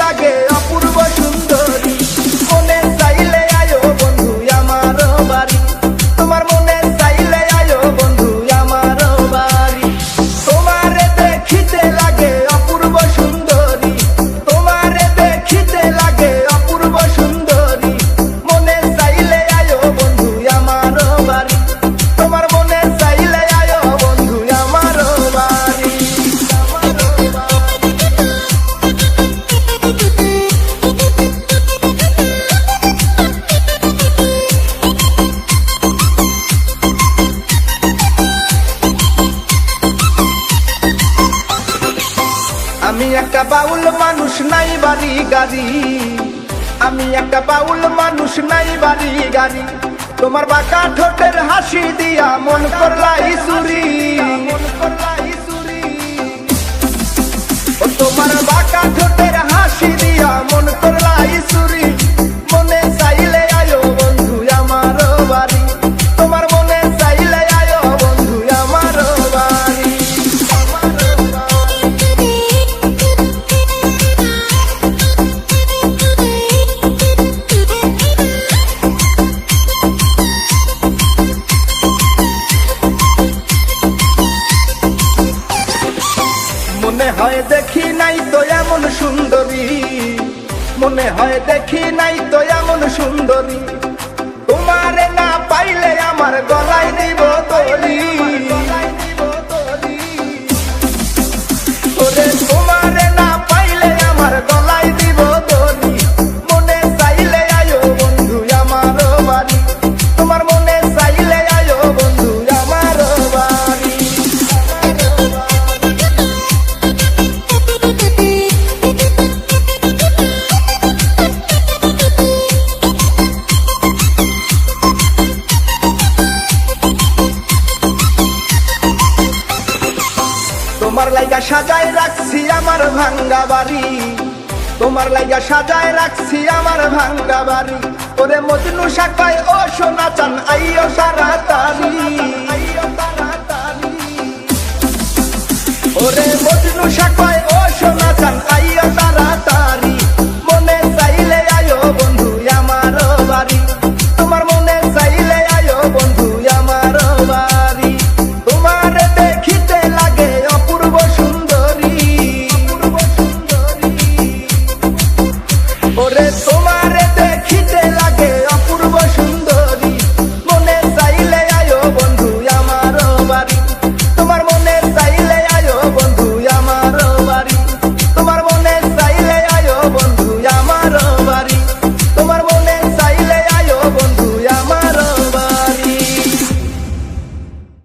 লাগে অপূর্ব সুন্দরী। মনে চাইলে আয়ো বন্ধু আমার বাড়ি, তোমার মনে চাইলে আয়ো বন্ধু আমার বাড়ি। তোমারে দেখিতে লাগে অপূর্ব সুন্দরী, তোমারে দেখিতে লাগে অপূর্ব সুন্দরী। মনে চাইলে আয়ো বন্ধু আমার বাড়ি, তোমার মনে চাইলে আয়ো বন্ধু আমার বাড়ি। আমি একটা বাউল মানুষ, নাই বাড়ি গাড়ি। আমি একটা বাউল মানুষ, নাই বাড়ি গাড়ি। তোমার বাঁকা ঠোঁটের হাসি দিয়া মন করলাই চুরি। ও তোমার বাঁকা ঠোঁটের হাসি দিয়া মন করলাই চুরি। মনে চাইলে আয়ো বন্ধু আমার বাড়ি, তোমার মনে চাইলে আয়ো বন্ধু আমার বাড়ি। মনে হয় দেখি নাই তো এমন সুন্দরী, মনে হয় দেখি নাই তো এমন সুন্দরী। তোমারে না পাইলে আমার গলায় দিব দড়ি। ওরে তোমারে না পাইলে আমার গলায় দিব দড়ি। মনে চাইলে আয়ো বন্ধু আমার বাড়ি, তোমার মনে চাইলে আয়ো বন্ধু আমার বাড়ি। তোমার লাইগা সাজায় রাখছি আমার ভাঙ্গা বাড়ি, তোমার লাইগা সাজায় রাখছি আমার ভাঙ্গা বাড়ি। ওরে মজনু শাখায় ও সোনা চান আইও তাড়াতাড়ি। ওরে মজনু শাখায়